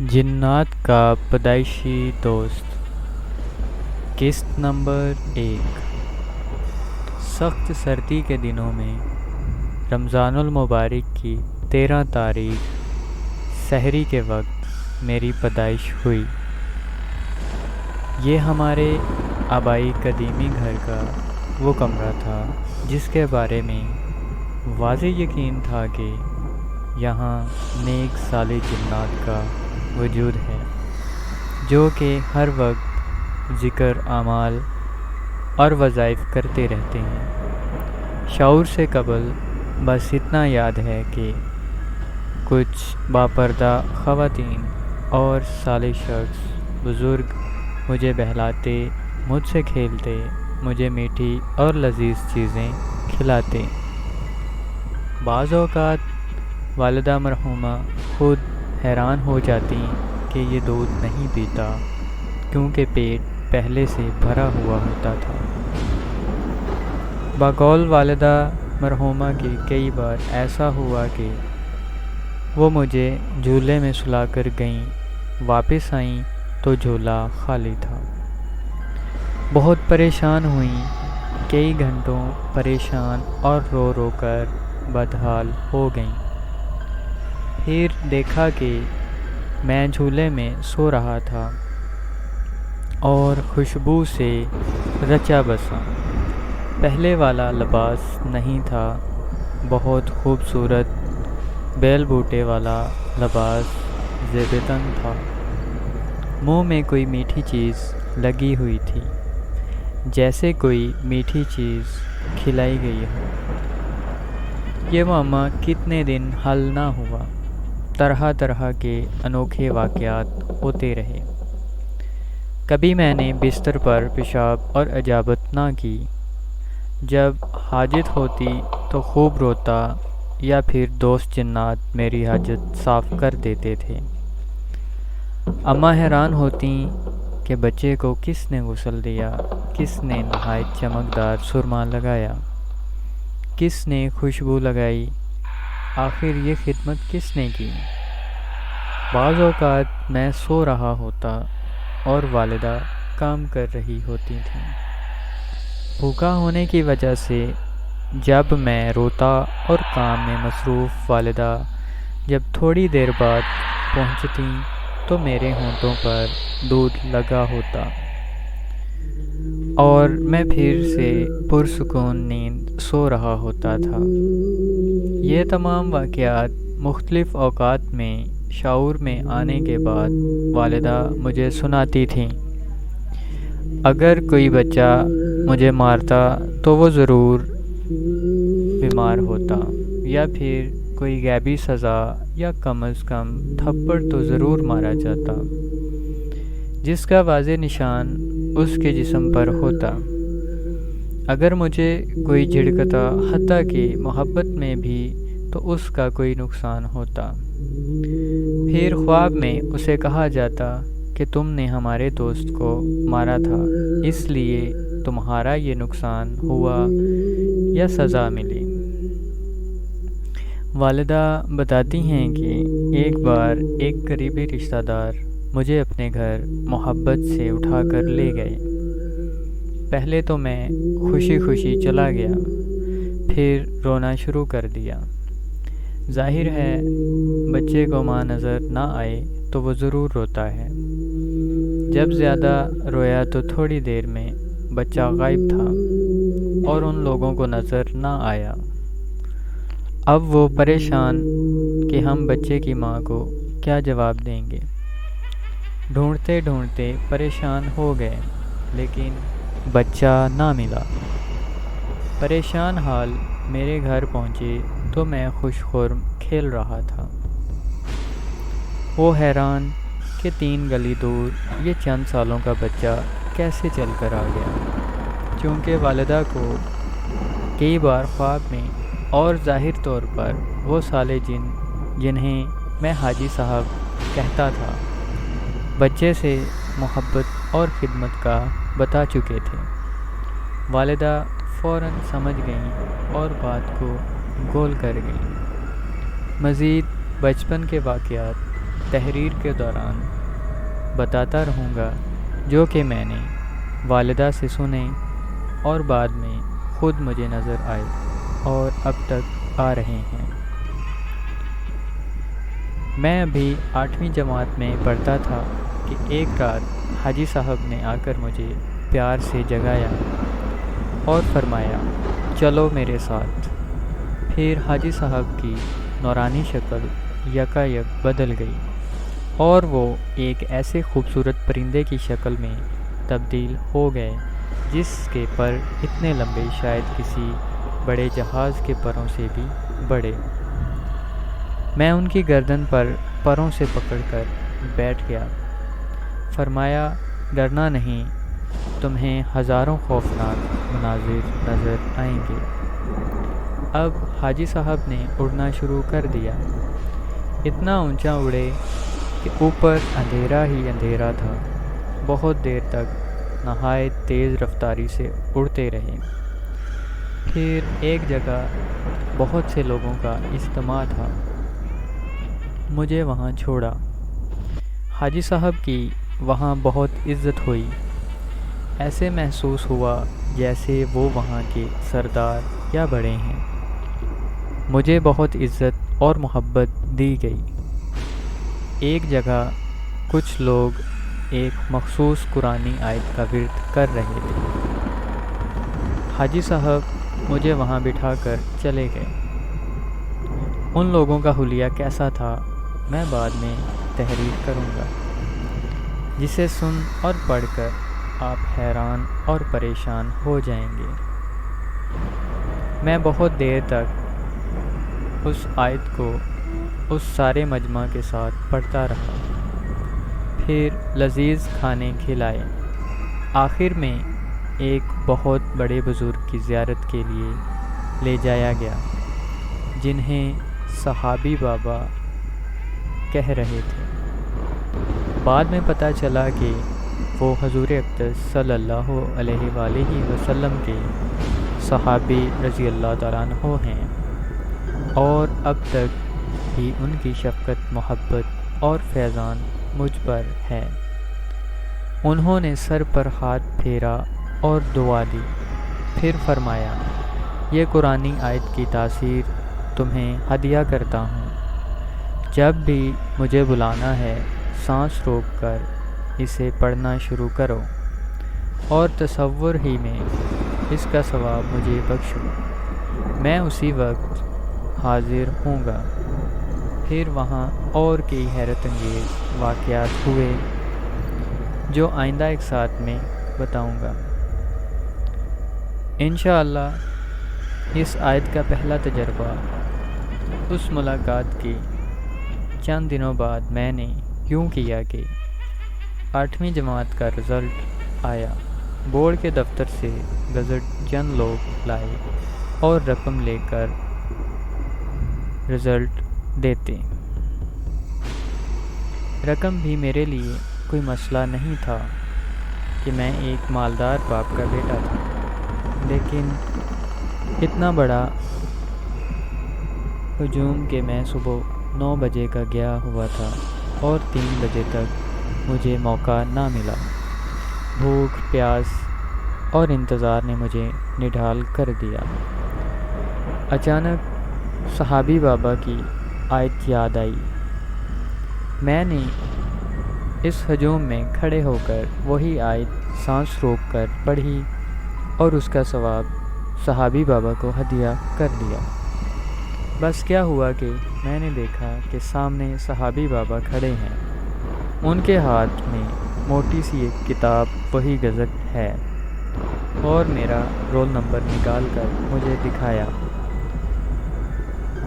جنات کا پیدائشی دوست۔ قسط نمبر 1۔ سخت سردی کے دنوں میں رمضان المبارک کی 13 تاریخ سحری کے وقت میری پیدائش ہوئی۔ یہ ہمارے آبائی قدیمی گھر کا وہ کمرہ تھا جس کے بارے میں واضح یقین تھا کہ یہاں نیک صالح جنات کا وجود ہے، جو کہ ہر وقت ذکر اعمال اور وظائف کرتے رہتے ہیں۔ شعور سے قبل بس اتنا یاد ہے کہ کچھ باپردہ خواتین اور صالح شخص بزرگ مجھے بہلاتے، مجھ سے کھیلتے، مجھے میٹھی اور لذیذ چیزیں کھلاتے۔ بعض اوقات والدہ مرحومہ خود حیران ہو جاتی کہ یہ دودھ نہیں پیتا کیونکہ پیٹ پہلے سے بھرا ہوا ہوتا تھا۔ بقول والدہ مرحومہ کی کئی بار ایسا ہوا کہ وہ مجھے جھولے میں سلا کر گئیں، واپس آئیں تو جھولا خالی تھا۔ بہت پریشان ہوئیں، کئی گھنٹوں پریشان اور رو رو کر بدحال ہو گئیں۔ پھر دیکھا کہ میں جھولے میں سو رہا تھا اور خوشبو سے رچا بسا پہلے والا لباس نہیں تھا، بہت خوبصورت بیل بوٹے والا لباس زیب تن تھا۔ منہ میں کوئی میٹھی چیز لگی ہوئی تھی، جیسے کوئی میٹھی چیز کھلائی گئی ہو۔ یہ معمہ کتنے دن حل نہ ہوا، طرح طرح کے انوکھے واقعات ہوتے رہے۔ کبھی میں نے بستر پر پیشاب اور اجابت نہ کی، جب حاجت ہوتی تو خوب روتا، یا پھر دوست جنات میری حاجت صاف کر دیتے تھے۔ اماں حیران ہوتیں کہ بچے کو کس نے غسل دیا، کس نے نہایت چمکدار سرما لگایا، کس نے خوشبو لگائی، آخر یہ خدمت کس نے کی۔ بعض اوقات میں سو رہا ہوتا اور والدہ کام کر رہی ہوتی تھیں۔ بھوکا ہونے کی وجہ سے جب میں روتا اور کام میں مصروف والدہ جب تھوڑی دیر بعد پہنچتیں تو میرے ہونٹوں پر دودھ لگا ہوتا اور میں پھر سے پرسکون نیند سو رہا ہوتا تھا۔ یہ تمام واقعات مختلف اوقات میں شعور میں آنے کے بعد والدہ مجھے سناتی تھیں۔ اگر کوئی بچہ مجھے مارتا تو وہ ضرور بیمار ہوتا، یا پھر کوئی غیبی سزا یا کم از کم تھپڑ تو ضرور مارا جاتا، جس کا واضح نشان اس کے جسم پر ہوتا۔ اگر مجھے کوئی جھڑکتا، حتیٰ کہ محبت میں بھی، تو اس کا کوئی نقصان ہوتا۔ پھر خواب میں اسے کہا جاتا کہ تم نے ہمارے دوست کو مارا تھا، اس لیے تمہارا یہ نقصان ہوا یا سزا ملی۔ والدہ بتاتی ہیں کہ ایک بار ایک قریبی رشتہ دار مجھے اپنے گھر محبت سے اٹھا کر لے گئے۔ پہلے تو میں خوشی خوشی چلا گیا، پھر رونا شروع کر دیا۔ ظاہر ہے بچے کو ماں نظر نہ آئے تو وہ ضرور روتا ہے۔ جب زیادہ رویا تو تھوڑی دیر میں بچہ غائب تھا اور ان لوگوں کو نظر نہ آیا۔ اب وہ پریشان کہ ہم بچے کی ماں کو کیا جواب دیں گے۔ ڈھونڈتے ڈھونڈتے پریشان ہو گئے، لیکن بچہ نہ ملا۔ پریشان حال میرے گھر پہنچے تو میں خوش خرم کھیل رہا تھا۔ وہ حیران کہ 3 گلی دور یہ چند سالوں کا بچہ کیسے چل کر آ گیا۔ چونکہ والدہ کو کئی بار خواب میں اور ظاہر طور پر وہ صالح جن جنہیں میں حاجی صاحب کہتا تھا، بچے سے محبت اور خدمت کا بتا چکے تھے۔ والدہ فوراً سمجھ گئیں اور بات کو گول کر گئیں۔ مزید بچپن کے واقعات تحریر کے دوران بتاتا رہوں گا جو کہ میں نے والدہ سے سنے اور بعد میں خود مجھے نظر آئے اور اب تک آ رہے ہیں۔ میں ابھی 8ویں جماعت میں پڑھتا تھا کہ ایک رات حاجی صاحب نے آ کر مجھے پیار سے جگایا اور فرمایا چلو میرے ساتھ۔ پھر حاجی صاحب کی نورانی شکل یکایک بدل گئی اور وہ ایک ایسے خوبصورت پرندے کی شکل میں تبدیل ہو گئے جس کے پر اتنے لمبے شاید کسی بڑے جہاز کے پروں سے بھی بڑے۔ میں ان کی گردن پر پروں سے پکڑ کر بیٹھ گیا۔ فرمایا ڈرنا نہیں، تمہیں ہزاروں خوفناک مناظر نظر آئیں گے۔ اب حاجی صاحب نے اڑنا شروع کر دیا۔ اتنا اونچا اڑے کہ اوپر اندھیرا ہی اندھیرا تھا۔ بہت دیر تک نہایت تیز رفتاری سے اڑتے رہے۔ پھر ایک جگہ بہت سے لوگوں کا اجتماع تھا، مجھے وہاں چھوڑا۔ حاجی صاحب کی وہاں بہت عزت ہوئی۔ ایسے محسوس ہوا جیسے وہ وہاں کے سردار یا بڑے ہیں۔ مجھے بہت عزت اور محبت دی گئی۔ ایک جگہ کچھ لوگ ایک مخصوص قرآنی آیت کا ورد کر رہے تھے۔ حاجی صاحب مجھے وہاں بٹھا کر چلے گئے۔ ان لوگوں کا حلیہ کیسا تھا میں بعد میں تحریر کروں گا، جسے سن اور پڑھ کر آپ حیران اور پریشان ہو جائیں گے۔ میں بہت دیر تک اس آیت کو اس سارے مجمع کے ساتھ پڑھتا رہا۔ پھر لذیذ کھانے کھلائے۔ آخر میں ایک بہت بڑے بزرگ کی زیارت کے لیے لے جایا گیا، جنہیں صحابی بابا کہہ رہے تھے۔ بعد میں پتہ چلا کہ وہ حضور اقدس صلی اللہ علیہ وآلہ وسلم کے صحابی رضی اللہ تعالیٰ عنہ ہیں، اور اب تک بھی ان کی شفقت، محبت اور فیضان مجھ پر ہے۔ انہوں نے سر پر ہاتھ پھیرا اور دعا دی، پھر فرمایا یہ قرآنی آیت کی تاثیر تمہیں ہدیہ کرتا ہوں۔ جب بھی مجھے بلانا ہے سانس روک کر اسے پڑھنا شروع کرو اور تصور ہی میں اس کا ثواب مجھے بخشو، میں اسی وقت حاضر ہوں گا۔ پھر وہاں اور کئی حیرت انگیز واقعات ہوئے جو آئندہ ایک ساتھ میں بتاؤں گا۔ انشاءاللہ اس آیت کا پہلا تجربہ اس ملاقات کے چند دنوں بعد میں نے یوں کیا کہ 8ویں جماعت کا رزلٹ آیا۔ بورڈ کے دفتر سے گزٹ چند لوگ لائے اور رقم لے کر رزلٹ دیتے۔ رقم بھی میرے لیے کوئی مسئلہ نہیں تھا کہ میں ایک مالدار باپ کا بیٹا تھا، لیکن اتنا بڑا ہجوم کہ میں صبح 9 بجے کا گیا ہوا تھا اور 3 بجے تک مجھے موقع نہ ملا۔ بھوک، پیاس اور انتظار نے مجھے نڈھال کر دیا۔ اچانک صحابی بابا کی آیت یاد آئی۔ میں نے اس ہجوم میں کھڑے ہو کر وہی آیت سانس روک کر پڑھی اور اس کا ثواب صحابی بابا کو ہدیہ کر دیا۔ بس کیا ہوا کہ میں نے دیکھا کہ سامنے صحابی بابا کھڑے ہیں، ان کے ہاتھ میں موٹی سی ایک کتاب وہی گزٹ ہے، اور میرا رول نمبر نکال کر مجھے دکھایا،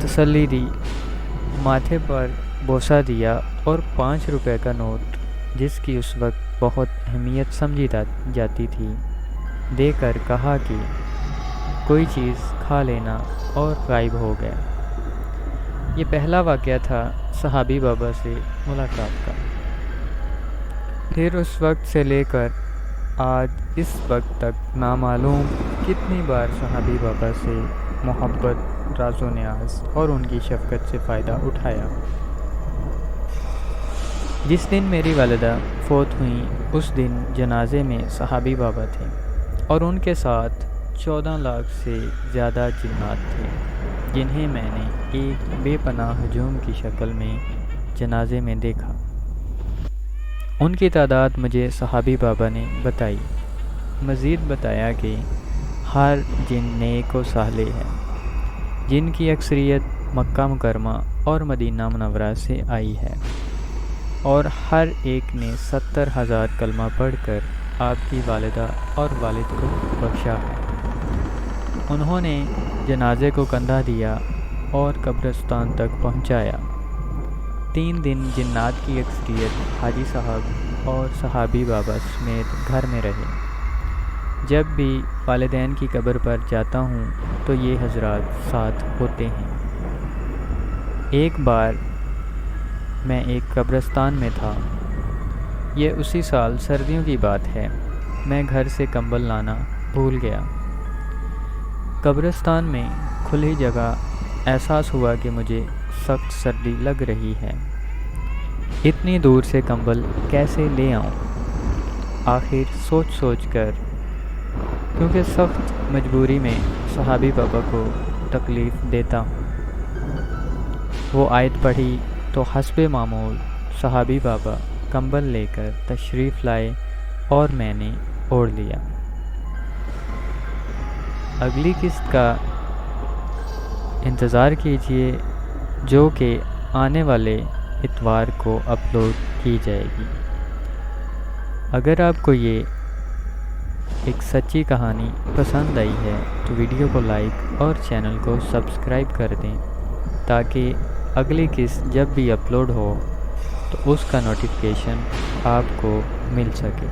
تسلی دی، ماتھے پر بوسہ دیا اور 5 روپے کا نوٹ، جس کی اس وقت بہت اہمیت سمجھی جاتی تھی، دے کر کہا کہ کوئی چیز کھا لینا، اور غائب ہو گیا۔ یہ پہلا واقعہ تھا صحابی بابا سے ملاقات کا۔ پھر اس وقت سے لے کر آج اس وقت تک نامعلوم کتنی بار صحابی بابا سے محبت، راز و نیاز اور ان کی شفقت سے فائدہ اٹھایا۔ جس دن میری والدہ فوت ہوئیں اس دن جنازے میں صحابی بابا تھے اور ان کے ساتھ 14 لاکھ سے زیادہ جنات تھے جنہیں میں نے ایک بے پناہ ہجوم کی شکل میں جنازے میں دیکھا۔ ان کی تعداد مجھے صحابی بابا نے بتائی۔ مزید بتایا کہ ہر جن نیک و صالح ہے جن کی اکثریت مکہ مکرمہ اور مدینہ منورہ سے آئی ہے، اور ہر ایک نے 70,000 کلمہ پڑھ کر آپ کی والدہ اور والد کو بخشا ہے۔ انہوں نے جنازے کو کندھا دیا اور قبرستان تک پہنچایا۔ 3 دن جنات کی اکثریت حاجی صاحب اور صحابی بابا سمیت گھر میں رہے۔ جب بھی والدین کی قبر پر جاتا ہوں تو یہ حضرات ساتھ ہوتے ہیں۔ ایک بار میں ایک قبرستان میں تھا، یہ اسی سال سردیوں کی بات ہے، میں گھر سے کمبل لانا بھول گیا۔ قبرستان میں کھلی جگہ احساس ہوا کہ مجھے سخت سردی لگ رہی ہے، اتنی دور سے کمبل کیسے لے آؤں؟ آخر سوچ کر، کیونکہ سخت مجبوری میں صحابی بابا کو تکلیف دیتا ہوں، وہ آیت پڑھی تو حسب معمول صحابی بابا کمبل لے کر تشریف لائے اور میں نے اوڑھ لیا۔ اگلی قسط کا انتظار کیجیے جو کہ آنے والے اتوار کو اپلوڈ کی جائے گی۔ اگر آپ کو یہ ایک سچی کہانی پسند آئی ہے تو ویڈیو کو لائک اور چینل کو سبسکرائب کر دیں تاکہ اگلی قسط جب بھی اپلوڈ ہو تو اس کا نوٹیفیکیشن آپ کو مل سکے۔